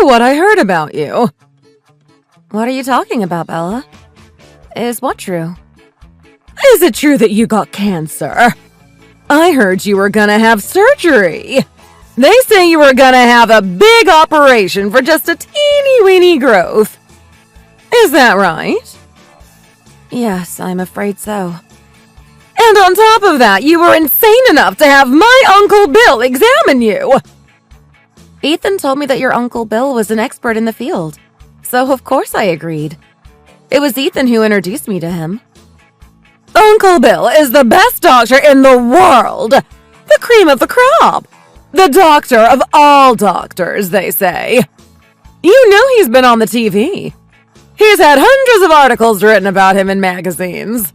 what I heard about you. What are you talking about, Bella? Is what true? Is it true that you got cancer? I heard you were gonna have surgery. They say you were gonna have a big operation for just a teeny-weeny growth. Is that right? Yes, I'm afraid so. And on top of that, you were insane enough to have my Uncle Bill examine you. Ethan told me that your Uncle Bill was an expert in the field, so of course I agreed. It was Ethan who introduced me to him. Uncle Bill is the best doctor in the world. The cream of the crop. The doctor of all doctors, they say. You know he's been on the TV. He's had hundreds of articles written about him in magazines.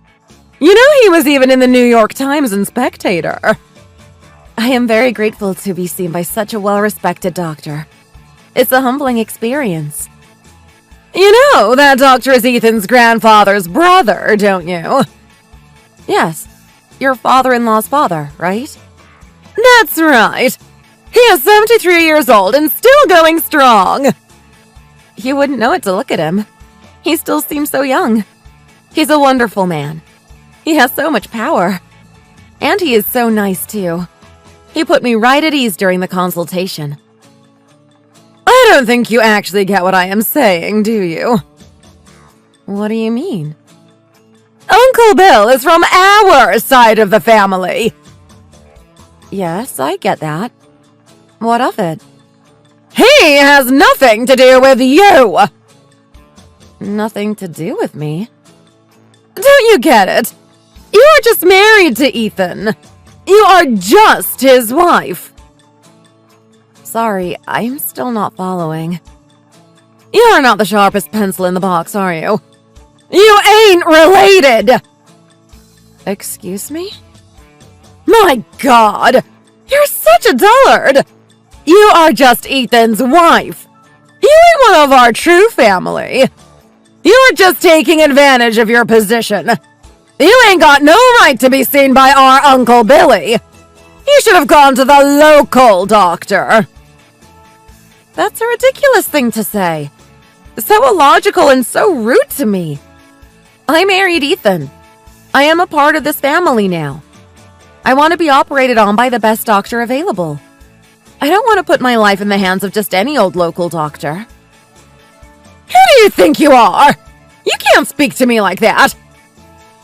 You know he was even in the New York Times and Spectator. I am very grateful to be seen by such a well-respected doctor. It's a humbling experience. You know that doctor is Ethan's grandfather's brother, don't you? Yes, your father-in-law's father, right? That's right. He is 73 years old and still going strong. You wouldn't know it to look at him. He still seems so young. He's a wonderful man. He has so much power. And he is so nice, too. He put me right at ease during the consultation. I don't think you actually get what I am saying, do you? What do you mean? Uncle Bill is from our side of the family. Yes, I get that. What of it? He has nothing to do with you. Nothing to do with me? Don't you get it? You are just married to Ethan. You are just his wife. Sorry, I'm still not following. You are not the sharpest pencil in the box, are you? You ain't related! Excuse me? My God! You're such a dullard! You are just Ethan's wife. You ain't one of our true family. You are just taking advantage of your position. You ain't got no right to be seen by our Uncle Billy. You should have gone to the local doctor. That's a ridiculous thing to say. So illogical and so rude to me. I married Ethan. I am a part of this family now. I want to be operated on by the best doctor available. I don't want to put my life in the hands of just any old local doctor. Who do you think you are? You can't speak to me like that.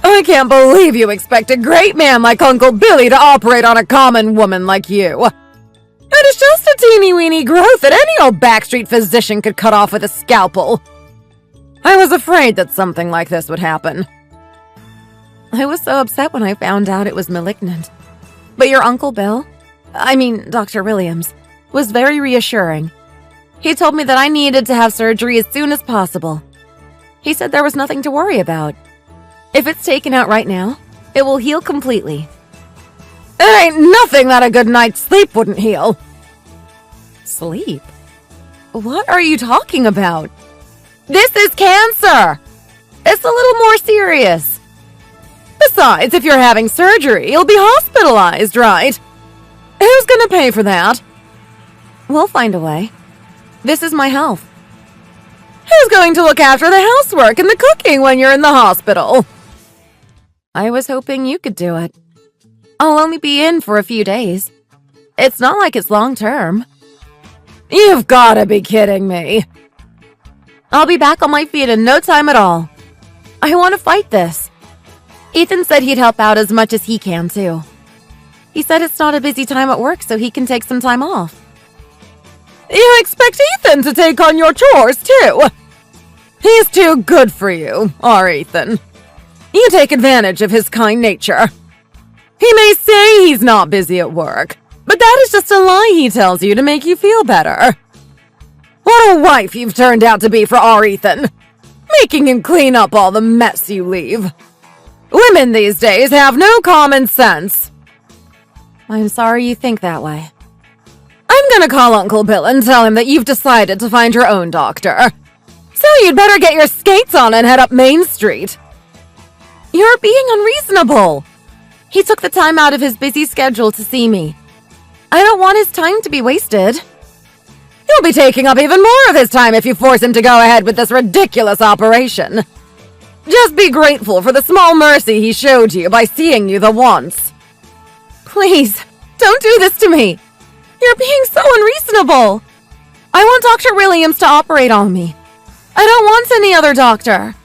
I can't believe you expect a great man like Uncle Billy to operate on a common woman like you. It is just a teeny-weeny growth that any old backstreet physician could cut off with a scalpel. I was afraid that something like this would happen. I was so upset when I found out it was malignant. But your Uncle Bill, Dr. Williams, was very reassuring. He told me that I needed to have surgery as soon as possible. He said there was nothing to worry about. If it's taken out right now, it will heal completely. There ain't nothing that a good night's sleep wouldn't heal. Sleep? What are you talking about? This is cancer. It's a little more serious. Besides, if you're having surgery, you'll be hospitalized, right? Who's gonna pay for that? We'll find a way. This is my health. Who's going to look after the housework and the cooking when you're in the hospital? I was hoping you could do it. I'll only be in for a few days. It's not like it's long term. You've gotta be kidding me. I'll be back on my feet in no time at all. I want to fight this. Ethan said he'd help out as much as he can, too. He said it's not a busy time at work, so he can take some time off. You expect Ethan to take on your chores, too? He's too good for you, our Ethan. You take advantage of his kind nature. He may say he's not busy at work, but that is just a lie he tells you to make you feel better. What a wife you've turned out to be for our Ethan, making him clean up all the mess you leave. Women these days have no common sense. I'm sorry you think that way. I'm gonna call Uncle Bill and tell him that you've decided to find your own doctor. So you'd better get your skates on and head up Main Street. You're being unreasonable. He took the time out of his busy schedule to see me. I don't want his time to be wasted. He'll be taking up even more of his time if you force him to go ahead with this ridiculous operation. Just be grateful for the small mercy he showed you by seeing you the once. Please, don't do this to me. You're being so unreasonable. I want Dr. Williams to operate on me. I don't want any other doctor.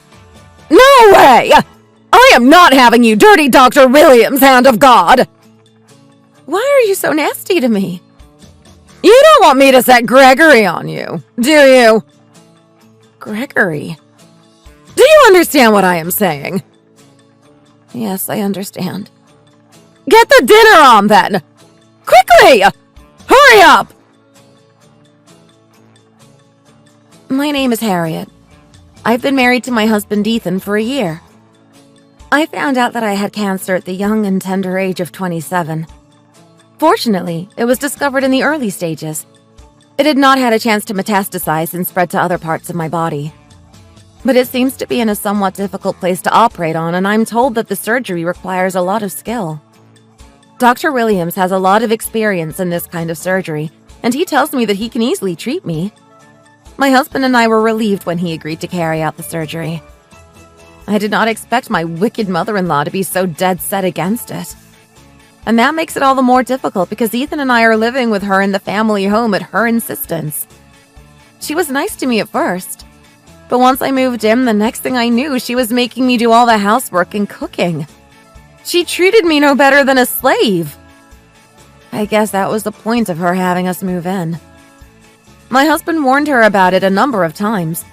No way! I am not having you dirty Dr. Williams, hand of God! Why are you so nasty to me? You don't want me to set Gregory on you, do you? Gregory? Do you understand what I am saying? Yes, I understand. Get the dinner on, then! Quickly! Hurry up! My name is Harriet. I've been married to my husband Ethan for a year. I found out that I had cancer at the young and tender age of 27. Fortunately, it was discovered in the early stages. It had not had a chance to metastasize and spread to other parts of my body. But it seems to be in a somewhat difficult place to operate on, and I'm told that the surgery requires a lot of skill. Dr. Williams has a lot of experience in this kind of surgery, and he tells me that he can easily treat me. My husband and I were relieved when he agreed to carry out the surgery. I did not expect my wicked mother-in-law to be so dead set against it. And that makes it all the more difficult because Ethan and I are living with her in the family home at her insistence. She was nice to me at first, but once I moved in, the next thing I knew, she was making me do all the housework and cooking. She treated me no better than a slave. I guess that was the point of her having us move in. My husband warned her about it a number of times,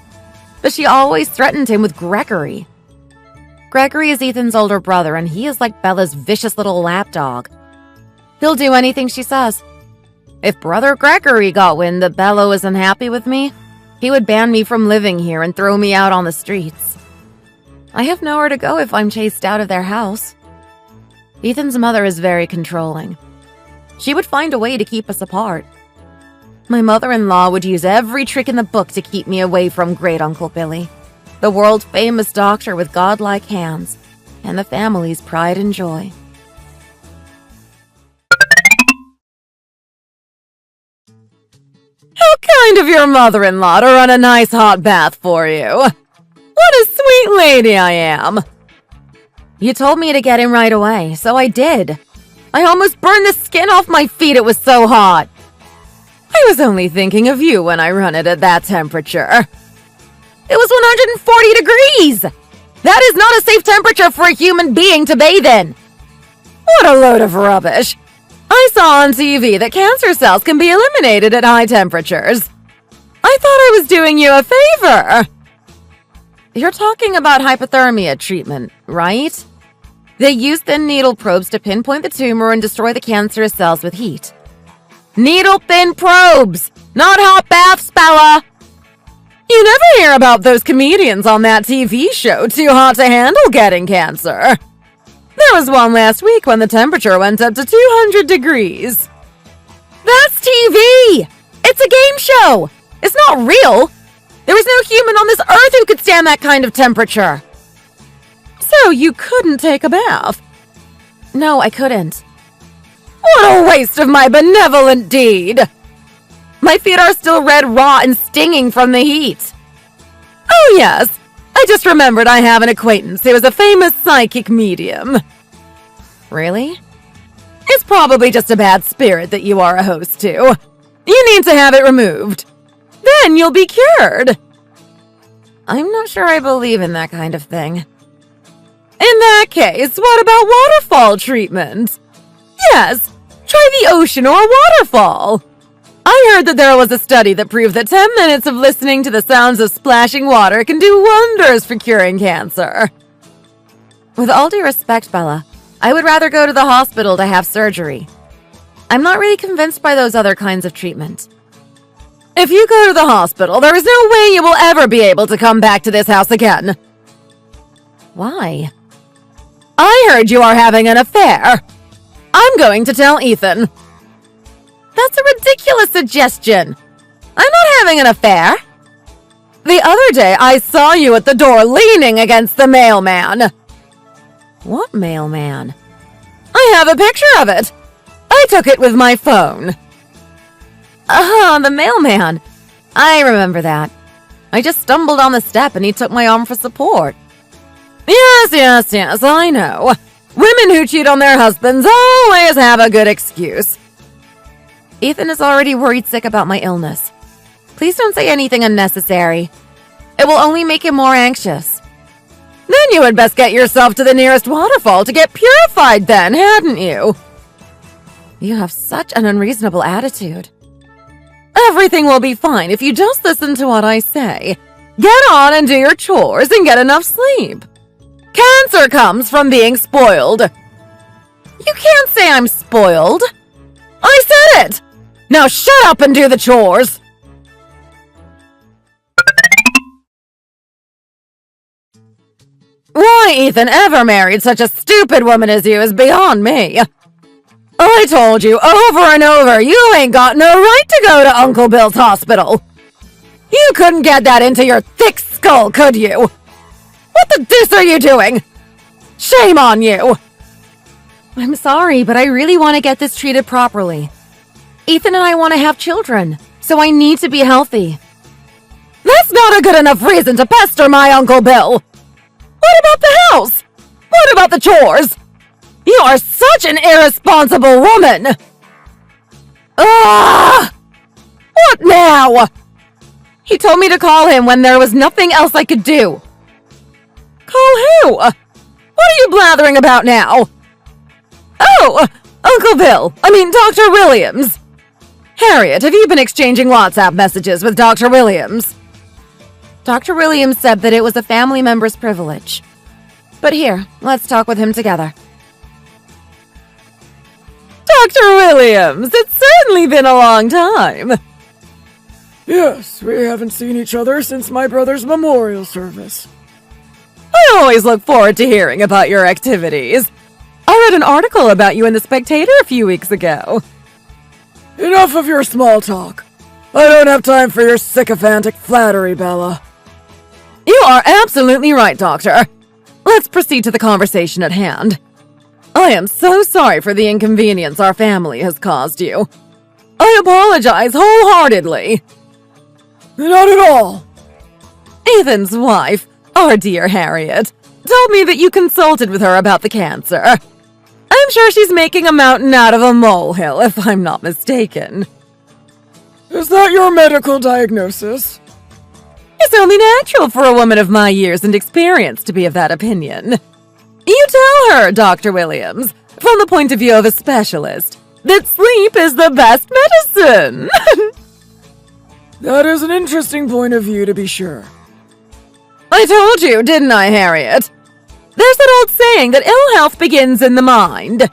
but she always threatened him with Gregory. Gregory is Ethan's older brother, and he is like Bella's vicious little lapdog. He'll do anything she says. If Brother Gregory got wind that Bella was unhappy with me, he would ban me from living here and throw me out on the streets. I have nowhere to go if I'm chased out of their house. Ethan's mother is very controlling. She would find a way to keep us apart. My mother-in-law would use every trick in the book to keep me away from Great Uncle Billy, the world-famous doctor with godlike hands, and the family's pride and joy. How kind of your mother-in-law to run a nice hot bath for you. What a sweet lady I am. You told me to get in right away, so I did. I almost burned the skin off my feet, it was so hot. I was only thinking of you when I run it at that temperature. It was 140 degrees! That is not a safe temperature for a human being to bathe in. What a load of rubbish. I saw on TV that cancer cells can be eliminated at high temperatures. I thought I was doing you a favor. You're talking about hypothermia treatment, right? They use thin needle probes to pinpoint the tumor and destroy the cancerous cells with heat. Needle-thin probes, not hot baths, Bella. You never hear about those comedians on that TV show Too Hot to Handle getting cancer. There was one last week when the temperature went up to 200 degrees. That's TV! It's a game show! It's not real! There was no human on this earth who could stand that kind of temperature. So you couldn't take a bath? No, I couldn't. What a waste of my benevolent deed! My feet are still red, raw, and stinging from the heat. Oh yes, I just remembered I have an acquaintance who is a famous psychic medium. Really? It's probably just a bad spirit that you are a host to. You need to have it removed. Then you'll be cured. I'm not sure I believe in that kind of thing. In that case, what about waterfall treatment? Yes, try the ocean or a waterfall. I heard that there was a study that proved that 10 minutes of listening to the sounds of splashing water can do wonders for curing cancer. With all due respect, Bella, I would rather go to the hospital to have surgery. I'm not really convinced by those other kinds of treatment. If you go to the hospital, there is no way you will ever be able to come back to this house again. Why? I heard you are having an affair. I'm going to tell Ethan. That's a ridiculous suggestion. I'm not having an affair. The other day, I saw you at the door leaning against the mailman. What mailman? I have a picture of it. I took it with my phone. The mailman. I remember that. I just stumbled on the step and he took my arm for support. Yes, I know. Women who cheat on their husbands always have a good excuse. Ethan is already worried sick about my illness. Please don't say anything unnecessary. It will only make him more anxious. Then you had best get yourself to the nearest waterfall to get purified then, hadn't you? You have such an unreasonable attitude. Everything will be fine if you just listen to what I say. Get on and do your chores and get enough sleep. Cancer comes from being spoiled. You can't say I'm spoiled. I said it! Now shut up and do the chores! Why Ethan ever married such a stupid woman as you is beyond me. I told you over and over you ain't got no right to go to Uncle Bill's hospital. You couldn't get that into your thick skull, could you? What the deuce are you doing? Shame on you! I'm sorry, but I really want to get this treated properly. Ethan and I want to have children, so I need to be healthy. That's not a good enough reason to pester my Uncle Bill. What about the house? What about the chores? You are such an irresponsible woman! Ah! What now? He told me to call him when there was nothing else I could do. Call who? What are you blathering about now? Oh, Uncle Bill. Dr. Williams. Harriet, have you been exchanging WhatsApp messages with Dr. Williams? Dr. Williams said that it was a family member's privilege. But here, let's talk with him together. Dr. Williams, it's certainly been a long time. Yes, we haven't seen each other since my brother's memorial service. I always look forward to hearing about your activities. I read an article about you in The Spectator a few weeks ago. Enough of your small talk. I don't have time for your sycophantic flattery, Bella. You are absolutely right, Doctor. Let's proceed to the conversation at hand. I am so sorry for the inconvenience our family has caused you. I apologize wholeheartedly. Not at all. Ethan's wife, our dear Harriet, told me that you consulted with her about the cancer. I'm sure she's making a mountain out of a molehill, if I'm not mistaken. Is that your medical diagnosis? It's only natural for a woman of my years and experience to be of that opinion. You tell her, Dr. Williams, from the point of view of a specialist, that sleep is the best medicine. That is an interesting point of view, to be sure. I told you, didn't I, Harriet? There's that old saying that ill health begins in the mind.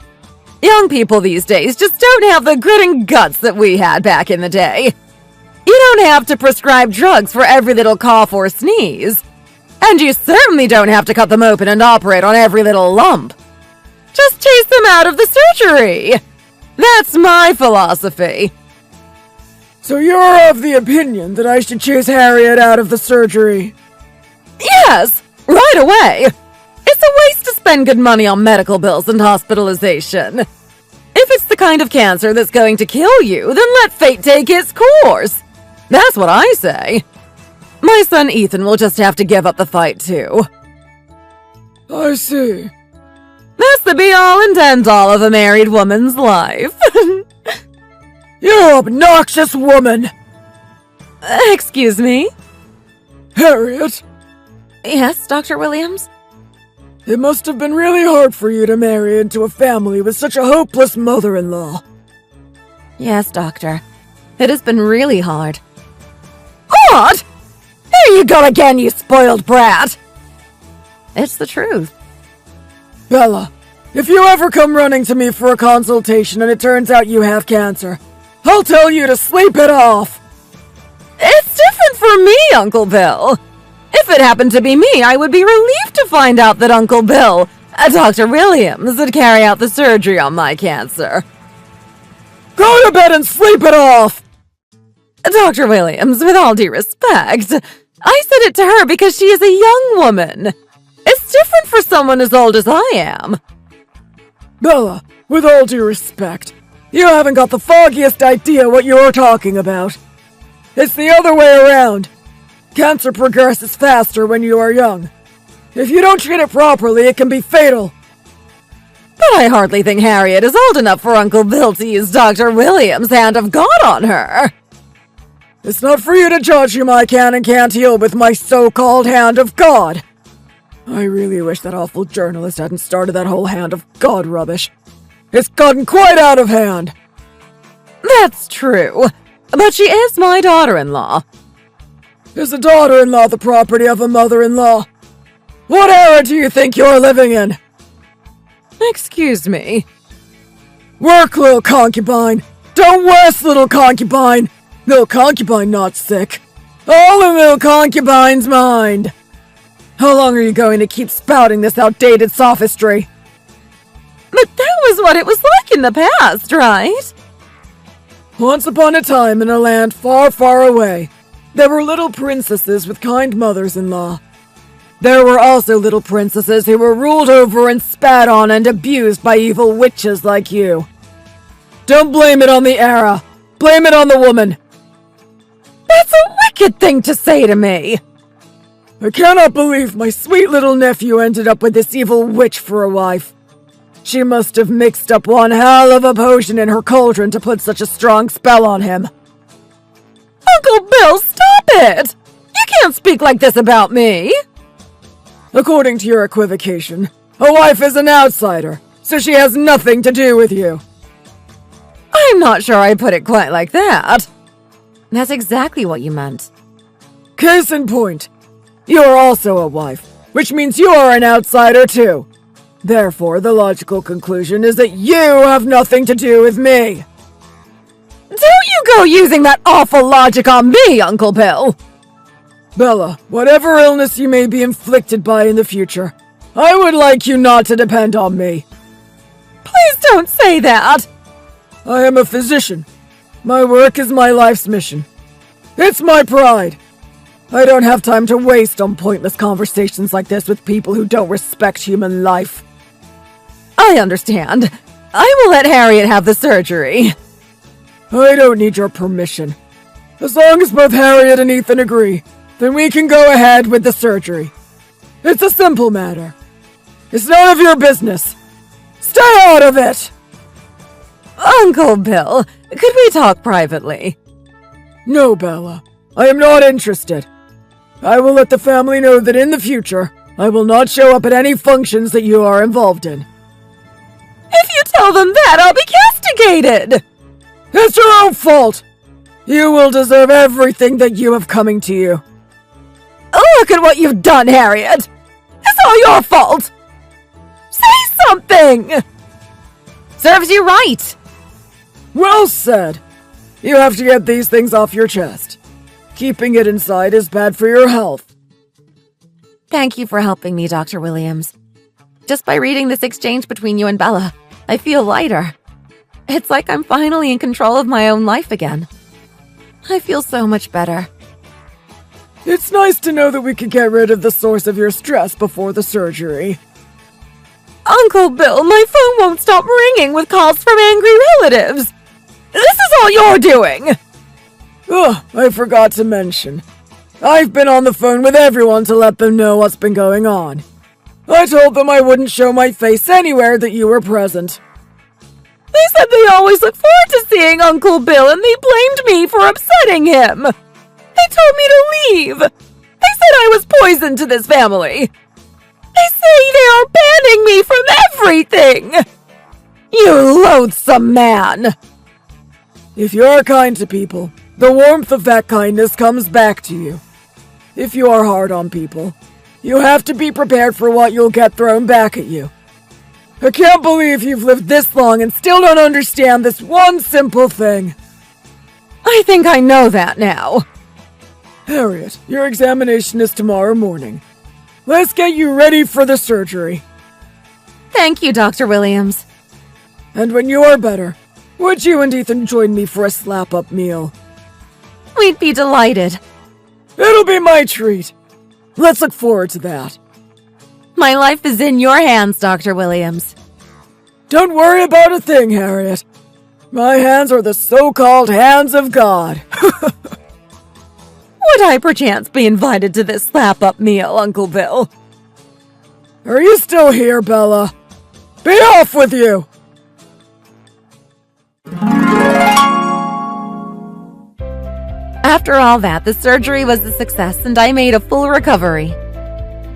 Young people these days just don't have the grit and guts that we had back in the day. You don't have to prescribe drugs for every little cough or sneeze. And you certainly don't have to cut them open and operate on every little lump. Just chase them out of the surgery. That's my philosophy. So you're of the opinion that I should chase Harriet out of the surgery? Yes, right away. It's a waste to spend good money on medical bills and hospitalization. If it's the kind of cancer that's going to kill you, then let fate take its course. That's what I say. My son Ethan will just have to give up the fight, too. I see. That's the be-all and end-all of a married woman's life. You obnoxious woman! Excuse me? Harriet? Yes, Dr. Williams? It must have been really hard for you to marry into a family with such a hopeless mother-in-law. Yes, Doctor. It has been really hard. What? Here you go again, you spoiled brat! It's the truth. Bella, if you ever come running to me for a consultation and it turns out you have cancer, I'll tell you to sleep it off! It's different for me, Uncle Bill. If it happened to be me, I would be relieved to find out that Uncle Bill, Dr. Williams, would carry out the surgery on my cancer. Go to bed and sleep it off! Dr. Williams, with all due respect, I said it to her because she is a young woman. It's different for someone as old as I am. Bella, with all due respect, you haven't got the foggiest idea what you're talking about. It's the other way around. Cancer progresses faster when you are young. If you don't treat it properly, it can be fatal. But I hardly think Harriet is old enough for Uncle Bill to use Dr. Williams' hand of God on her. It's not for you to judge whom I can and can't heal with my so-called hand of God. I really wish that awful journalist hadn't started that whole hand of God rubbish. It's gotten quite out of hand. That's true, but she is my daughter-in-law. Is a daughter-in-law the property of a mother-in-law? What era do you think you're living in? Excuse me. Work, little concubine. Don't rest, little concubine. Little concubine not sick. All in little concubine's mind. How long are you going to keep spouting this outdated sophistry? But that was what it was like in the past, right? Once upon a time in a land far, far away, there were little princesses with kind mothers-in-law. There were also little princesses who were ruled over and spat on and abused by evil witches like you. Don't blame it on the era. Blame it on the woman. That's a wicked thing to say to me. I cannot believe my sweet little nephew ended up with this evil witch for a wife. She must have mixed up one hell of a potion in her cauldron to put such a strong spell on him. Uncle Bill, stop it! You can't speak like this about me! According to your equivocation, a wife is an outsider, so she has nothing to do with you. I'm not sure I put it quite like that. That's exactly what you meant. Case in point, you are also a wife, which means you are an outsider too. Therefore, the logical conclusion is that you have nothing to do with me. Don't you go using that awful logic on me, Uncle Bill! Bella, whatever illness you may be inflicted by in the future, I would like you not to depend on me. Please don't say that! I am a physician. My work is my life's mission. It's my pride. I don't have time to waste on pointless conversations like this with people who don't respect human life. I understand. I will let Harriet have the surgery. I don't need your permission. As long as both Harriet and Ethan agree, then we can go ahead with the surgery. It's a simple matter. It's none of your business. Stay out of it! Uncle Bill, could we talk privately? No, Bella. I am not interested. I will let the family know that in the future, I will not show up at any functions that you are involved in. If you tell them that, I'll be castigated! It's your own fault! You will deserve everything that you have coming to you. Look at what you've done, Harriet! It's all your fault! Say something! Serves you right! Well said! You have to get these things off your chest. Keeping it inside is bad for your health. Thank you for helping me, Dr. Williams. Just by reading this exchange between you and Bella, I feel lighter. It's like I'm finally in control of my own life again. I feel so much better. It's nice to know that we could get rid of the source of your stress before the surgery. Uncle Bill, my phone won't stop ringing with calls from angry relatives. This is all you're doing! Ugh, I forgot to mention. I've been on the phone with everyone to let them know what's been going on. I told them I wouldn't show my face anywhere that you were present. They said they always look forward to seeing Uncle Bill and they blamed me for upsetting him. They told me to leave. They said I was poison to this family. They say they are banning me from everything. You loathsome man. If you're kind to people, the warmth of that kindness comes back to you. If you are hard on people, you have to be prepared for what you'll get thrown back at you. I can't believe you've lived this long and still don't understand this one simple thing. I think I know that now. Harriet, your examination is tomorrow morning. Let's get you ready for the surgery. Thank you, Dr. Williams. And when you are better, would you and Ethan join me for a slap-up meal? We'd be delighted. It'll be my treat. Let's look forward to that. My life is in your hands, Dr. Williams. Don't worry about a thing, Harriet. My hands are the so-called hands of God. Would I perchance be invited to this slap-up meal, Uncle Bill? Are you still here, Bella? Be off with you! After all that, the surgery was a success and I made a full recovery.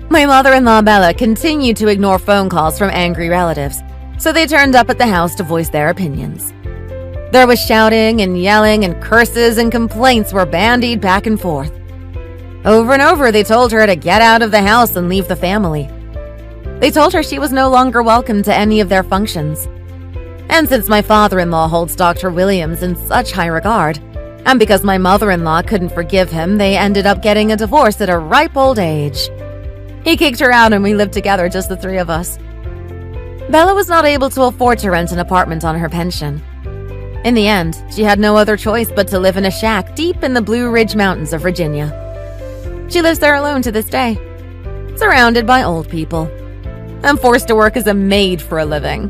My mother-in-law Bella continued to ignore phone calls from angry relatives, so they turned up at the house to voice their opinions. There was shouting and yelling, and curses and complaints were bandied back and forth. Over and over, they told her to get out of the house and leave the family. They told her she was no longer welcome to any of their functions. And since my father-in-law holds Dr. Williams in such high regard, and because my mother-in-law couldn't forgive him, they ended up getting a divorce at a ripe old age. He kicked her out and we lived together, just the three of us. Bella was not able to afford to rent an apartment on her pension. In the end, she had no other choice but to live in a shack deep in the Blue Ridge Mountains of Virginia. She lives there alone to this day, surrounded by old people. I'm forced to work as a maid for a living.